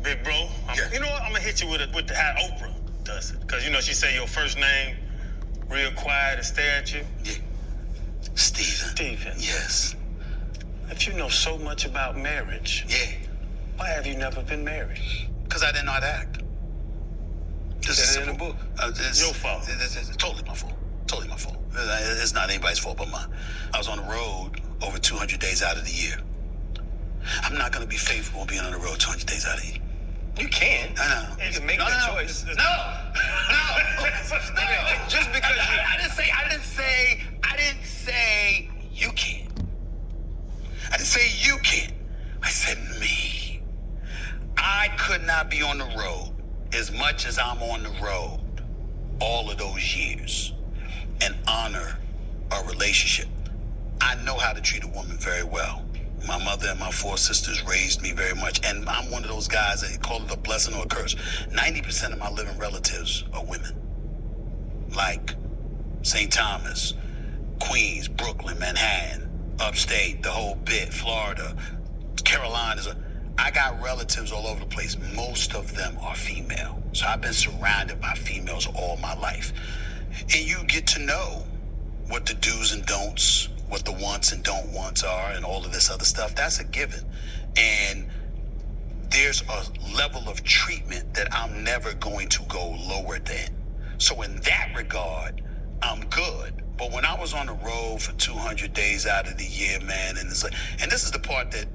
Big bro, Yeah. you know what? I'm gonna hit you with how Oprah does it. Cause you know, she say your first name real quiet and stare at you. Yeah. Steven. Steven. Yes. If you know so much about marriage, Yeah. why have you never been married? Because I didn't know how to act. This is in the book. It's Your fault. It's totally my fault. Totally my fault. It's not anybody's fault but mine. I was on the road over 200 days out of the year. I'm not going to be faithful on being on the road 200 days out of the year. You can. I know. You can make that choice. No. Just because I didn't say you can't. I didn't say you can't. I said me. I could not be on the road as much as I'm on the road all of those years and honor a relationship. I know how to treat a woman very well. My mother and my 4 sisters raised me very much, and I'm one of those guys that call it a blessing or a curse. 90% of my living relatives are women. Like St. Thomas, Queens, Brooklyn, Manhattan, upstate, the whole bit, Florida, Carolinas. I got relatives all over the place. Most of them are female. So I've been surrounded by females all my life. And you get to know what the do's and don'ts, what the wants and don't wants are, and all of this other stuff. That's a given. And there's a level of treatment that I'm never going to go lower than. So in that regard, I'm good. But when I was on the road for 200 days out of the year, man, and it's like, and this is the part that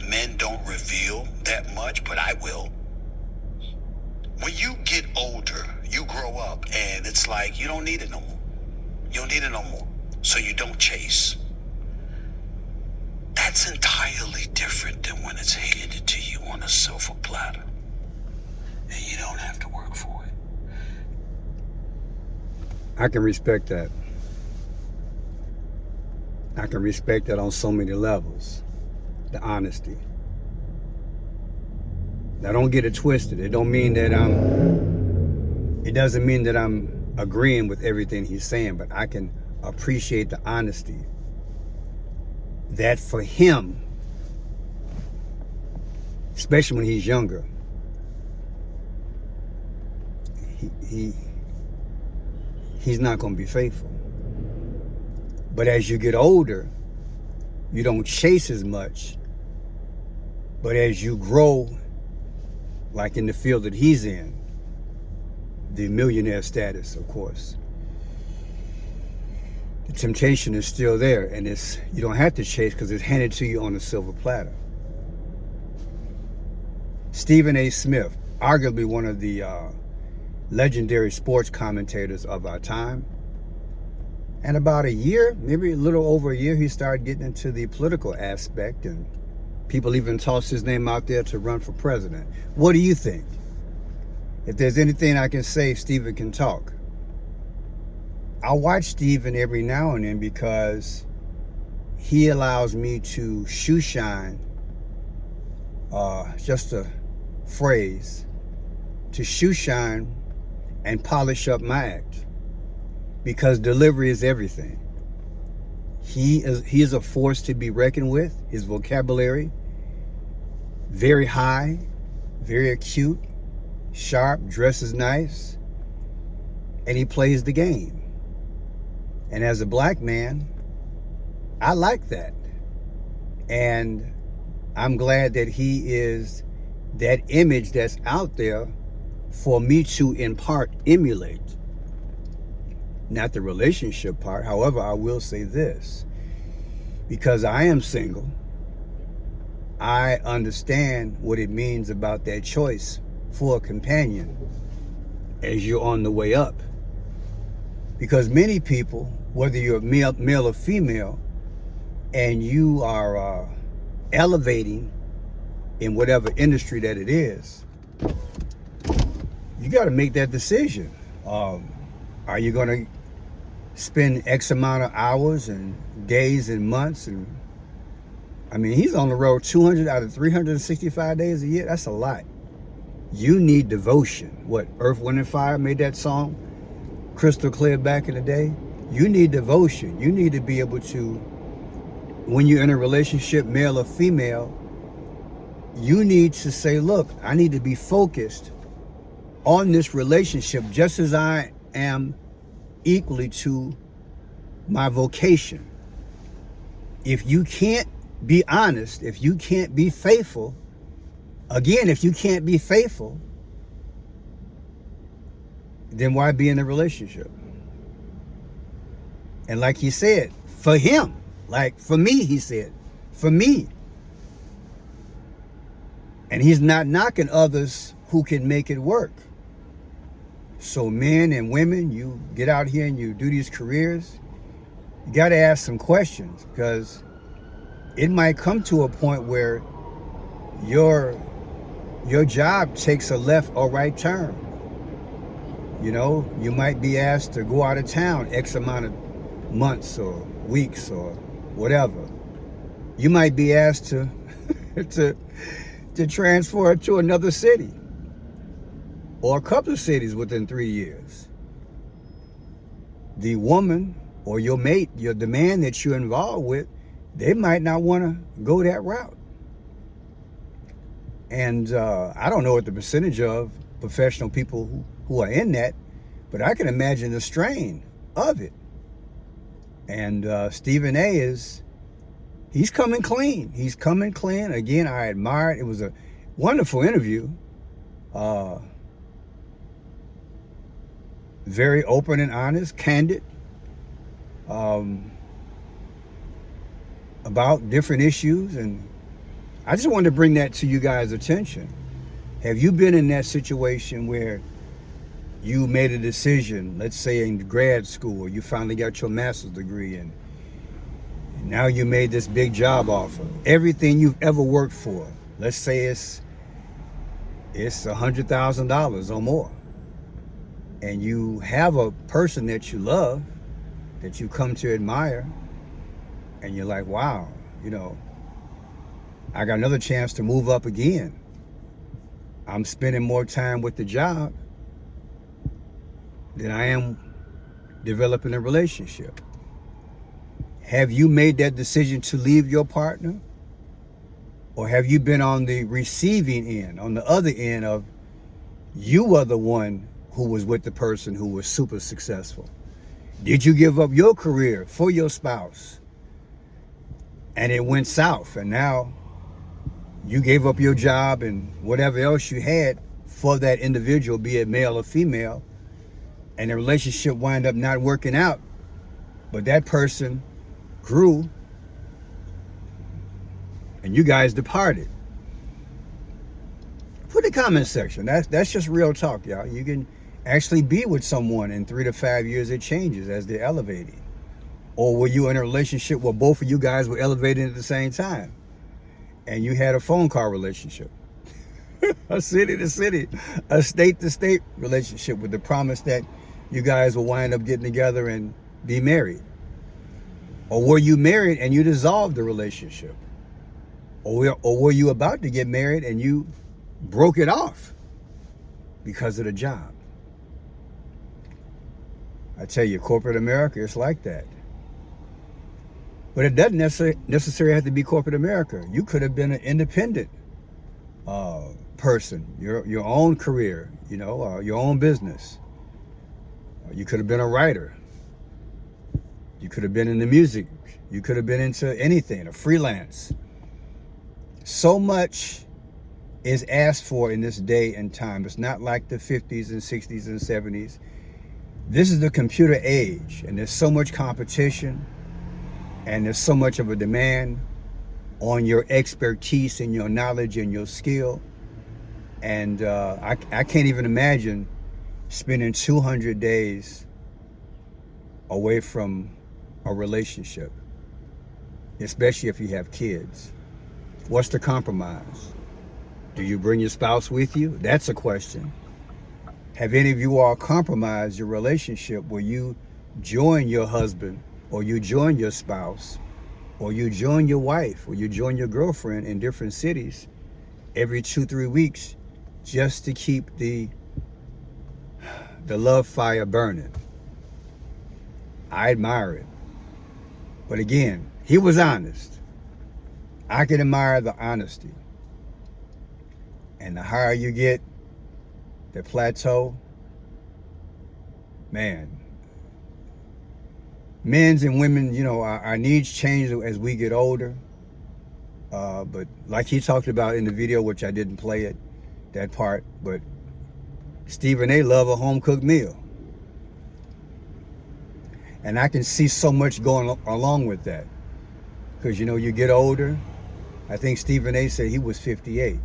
men don't reveal that much, but I will. When you get older, you grow up, and it's like you don't need it no more. You don't need it no more. So you don't chase. That's entirely different than when it's handed to you on a silver platter. And you don't have to work for it. I can respect that. I can respect that on so many levels. The honesty. Now don't get it twisted. It doesn't mean that I'm agreeing with everything he's saying, but I can appreciate the honesty. That for him, especially when he's younger, he's not going to be faithful. But as you get older, you don't chase as much. But as you grow, like in the field that he's in, the millionaire status, of course, the temptation is still there, and you don't have to chase because it's handed to you on a silver platter. Stephen A. Smith, arguably one of the legendary sports commentators of our time, and about a year, maybe a little over a year, he started getting into the political aspect, and people even tossed his name out there to run for president. What do you think? If there's anything I can say, Stephen can talk. I watch Stephen every now and then because he allows me to shoe shine, just a phrase, to shoe shine and polish up my act, because delivery is everything. He is a force to be reckoned with. His vocabulary, very high, very acute, sharp, dresses nice, and he plays the game. And as a black man, I like that. And I'm glad that he is that image that's out there for me to, in part, emulate. Not the relationship part. However, I will say this. Because I am single, I understand what it means about that choice for a companion as you're on the way up. Because many people, whether you're male or female, and you are elevating in whatever industry that it is, you got to make that decision. Are you going to spend X amount of hours and days and months? And I mean, he's on the road 200 out of 365 days a year. That's a lot. You need devotion. What, Earth, Wind, and Fire made that song crystal clear back in the day? You need devotion. You need to be able to, when you're in a relationship, male or female, you need to say, look, I need to be focused on this relationship just as I am equally to my vocation. If you can't be honest, if you can't be faithful, again, if you can't be faithful, then why be in a relationship? And like he said, for him, like for me, he said, for me. And he's not knocking others who can make it work. So men and women, you get out here and you do these careers, you got to ask some questions, because it might come to a point where your job takes a left or right turn. You know, you might be asked to go out of town X amount of months or weeks or whatever. You might be asked to to transfer to another city or a couple of cities within 3 years. The woman or your mate, the man that you're involved with, they might not want to go that route. And I don't know what the percentage of professional people who are in that, but I can imagine the strain of it. And Stephen A. He's coming clean. He's coming clean. Again, I admire it. It was a wonderful interview. Very open and honest, candid, about different issues. And I just wanted to bring that to you guys' attention. Have you been in that situation where you made a decision, let's say in grad school, you finally got your master's degree, and now you made this big job offer. Everything you've ever worked for, let's say it's $100,000 or more. And you have a person that you love, that you come to admire, and you're like, wow, you know, I got another chance to move up again. I'm spending more time with the job than I am developing a relationship. Have you made that decision to leave your partner? Or have you been on the receiving end, on the other end of you were the one who was with the person who was super successful? Did you give up your career for your spouse and it went south, and now you gave up your job and whatever else you had for that individual, be it male or female, and the relationship wind up not working out, but that person grew and you guys departed? Put in the comment section. That's just real talk, y'all. You can actually be with someone in 3 to 5 years, it changes as they're elevating. Or were you in a relationship where both of you guys were elevating at the same time and you had a phone call relationship? A city to city, a state to state relationship with the promise that you guys will wind up getting together and be married? Or were you married and you dissolved the relationship? Or were you about to get married and you broke it off because of the job? I tell you, corporate America, it's like that. But it doesn't necessarily have to be corporate America. You could have been an independent person, your own career, you know, your own business. You could have been a writer. You could have been in the music. You could have been into anything, a freelance. So much is asked for in this day and time. It's not like the 50s and 60s and 70s. This is the computer age, and there's so much competition, and there's so much of a demand on your expertise and your knowledge and your skill. And I can't even imagine spending 200 days away from a relationship, especially if you have kids. What's the compromise? Do you bring your spouse with you? That's a question. Have any of you all compromised your relationship where you join your husband, or you join your spouse, or you join your wife, or you join your girlfriend in different cities every 2-3 weeks just to keep the love fire burning? I admire it. But again, he was honest. I can admire the honesty. And the higher you get, the plateau, man, men's and women, you know, our needs change as we get older. But like he talked about in the video, which I didn't play it, that part, but Stephen A. love a home-cooked meal. And I can see so much going along with that. Because, you know, you get older. I think Stephen A. said he was 58.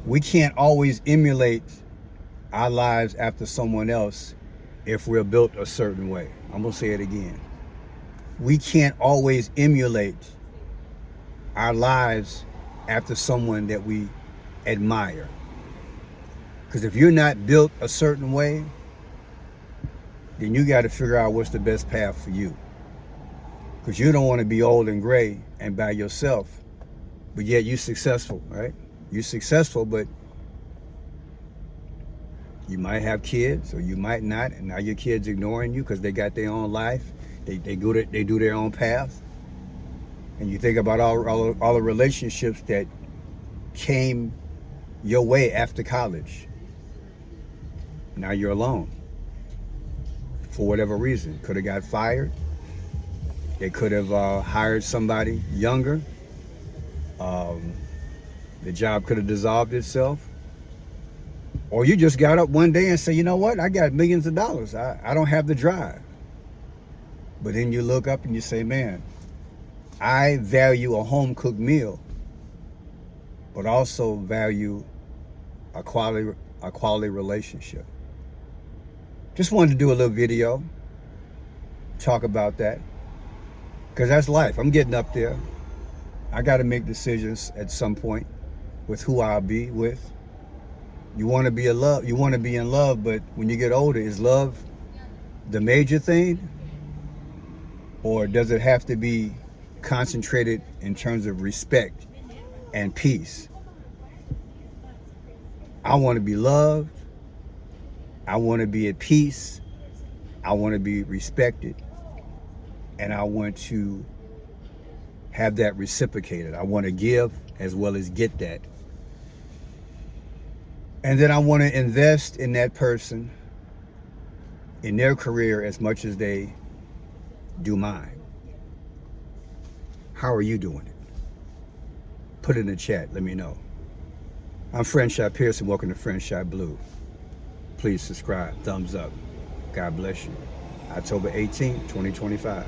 We can't always emulate our lives after someone else if we're built a certain way. I'm going to say it again. We can't always emulate our lives after someone that we admire. Because if you're not built a certain way, then you got to figure out what's the best path for you. Because you don't want to be old and gray and by yourself, but yet you're successful, right? You're successful, but you might have kids or you might not, and now your kids ignoring you because they got their own life. They do their own path. And you think about all the relationships that came your way after college. Now you're alone. For whatever reason. Could have got fired. They could have hired somebody younger. The job could have dissolved itself. Or you just got up one day and say, you know what? I got millions of dollars. I don't have the drive. But then you look up and you say, man, I value a home-cooked meal, but also value a quality relationship. Just wanted to do a little video, talk about that, because that's life. I'm getting up there. I got to make decisions at some point with who I'll be with. You want to be in love, but when you get older, is love the major thing? Or does it have to be concentrated in terms of respect and peace? I want to be loved. I want to be at peace. I want to be respected. And I want to have that reciprocated. I want to give as well as get that. And then I want to invest in that person, in their career as much as they do mine. How are you doing it? Put it in the chat. Let me know. I'm Friendshot Pearson. Welcome to Friendshot Blue. Please subscribe. Thumbs up. God bless you. October 18th, 2025.